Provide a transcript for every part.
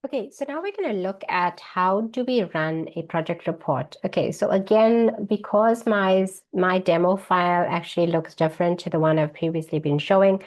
Okay, so now we're going to look at how do we run a project report. Okay, so again, because my demo file actually looks different to the one I've previously been showing,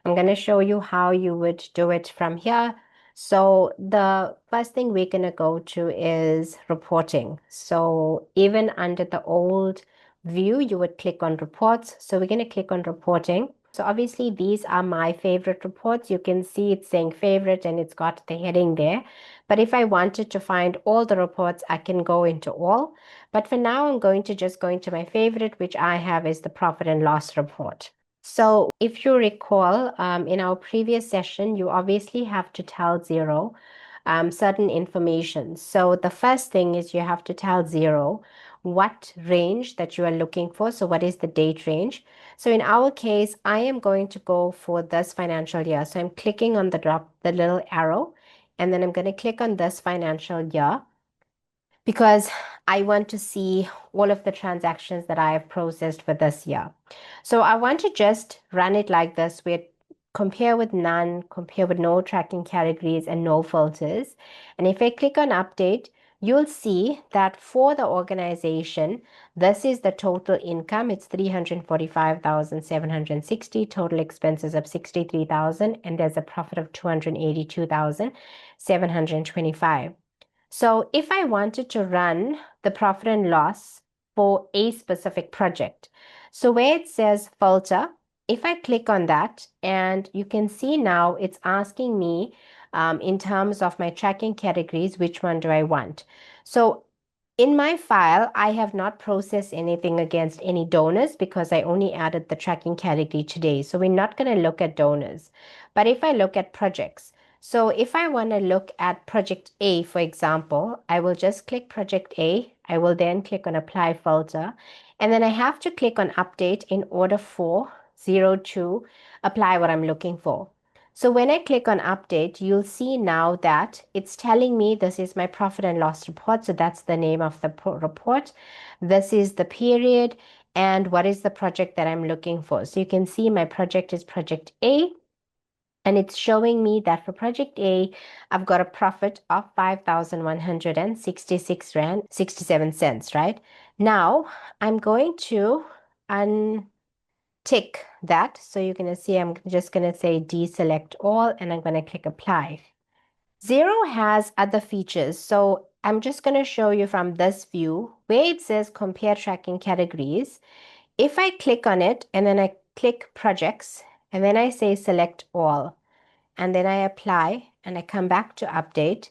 I'm going to show you how you would do it from here. So the first thing we're going to go to is reporting. So even under the old view, you would click on reports. So we're going to click on reporting. So obviously these are my favorite reports. You can see it's saying favorite and it's got the heading there. But if I wanted to find all the reports, I can go into all. But for now, I'm going to just go into my favorite, which I have is the profit and loss report. So if you recall, in our previous session, you obviously have to tell Xero certain information. So the first thing is you have to tell Xero what range that you are looking for. So what is the date range? So in our case, I am going to go for this financial year. So I'm clicking on the little arrow, and then I'm going to click on this financial year because I want to see all of the transactions that I have processed for this year. So I want to just run it like this where compare with none, compare with no tracking categories and no filters. And if I click on update, you'll see that for the organization, this is the total income. It's 345,760, total expenses of 63,000, and there's a profit of 282,725. So if I wanted to run the profit and loss for a specific project, so where it says filter, if I click on that, and you can see now it's asking me in terms of my tracking categories, which one do I want? So in my file, I have not processed anything against any donors because I only added the tracking category today. So we're not going to look at donors. But if I look at projects, so if I want to look at project A, for example, I will just click project A. I will then click on apply filter. And then I have to click on update in order for Xero to apply what I'm looking for. So when I click on update, you'll see now that it's telling me this is my profit and loss report. So that's the name of the report. This is the period and what is the project that I'm looking for. So you can see my project is project A. And it's showing me that for project A, I've got a profit of 5,166 Rand, 67 cents, right? Now I'm going to untick that. So you're going to see I'm just going to say deselect all and I'm going to click apply. Xero has other features. So I'm just going to show you from this view where it says compare tracking categories. If I click on it and then I click projects and then I say select all, and then I apply and I come back to update,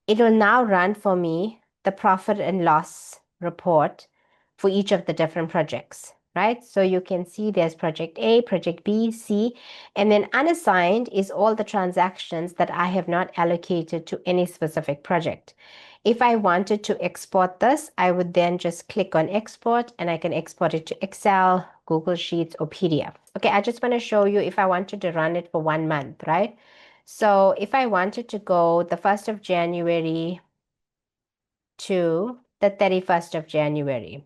it will now run for me the profit and loss report for each of the different projects, right? So you can see there's project A, project B, C, and then unassigned is all the transactions that I have not allocated to any specific project. If I wanted to export this, I would then just click on export and I can export it to Excel, Google Sheets, or PDF. Okay, I just want to show you if I wanted to run it for 1 month, right? So if I wanted to go the 1st of January to the 31st of January,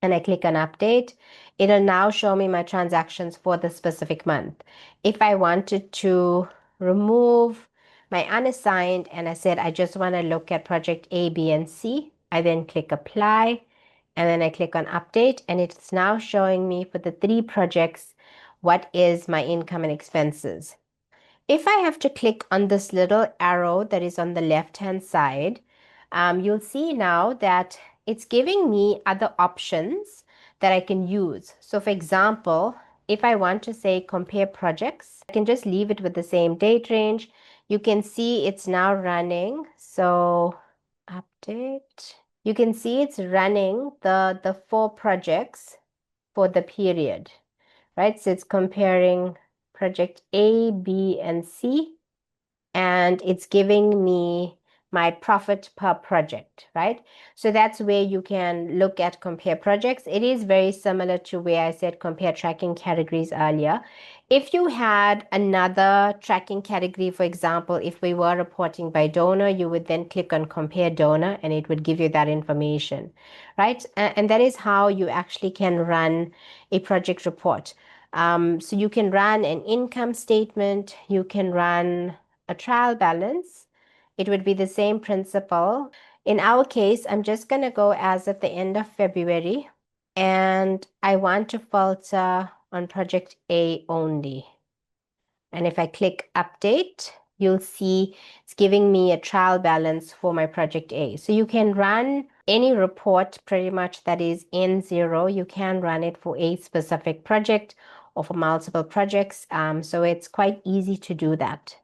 and I click on update, it'll now show me my transactions for the specific month. If I wanted to remove my unassigned and I said I just want to look at project A, B, and C, I then click apply and then I click on update and it's now showing me for the 3 projects what is my income and expenses. If I have to click on this little arrow that is on the left-hand side, you'll see now that it's giving me other options that I can use. So for example, if I want to say compare projects, I can just leave it with the same date range. You can see it's now running. So update. You can see it's running the 4 projects for the period, right? So it's comparing project A, B, and C, and it's giving me my profit per project, right? So that's where you can look at compare projects. It is very similar to where I said compare tracking categories earlier. If you had another tracking category, for example, if we were reporting by donor, you would then click on compare donor and it would give you that information, right? And that is how you actually can run a project report. So you can run an income statement, you can run a trial balance, it would be the same principle. In our case, I'm just going to go as of the end of February, and I want to filter on project A only. And if I click update, you'll see it's giving me a trial balance for my project A. So you can run any report pretty much that is in Xero. You can run it for a specific project or for multiple projects. So it's quite easy to do that.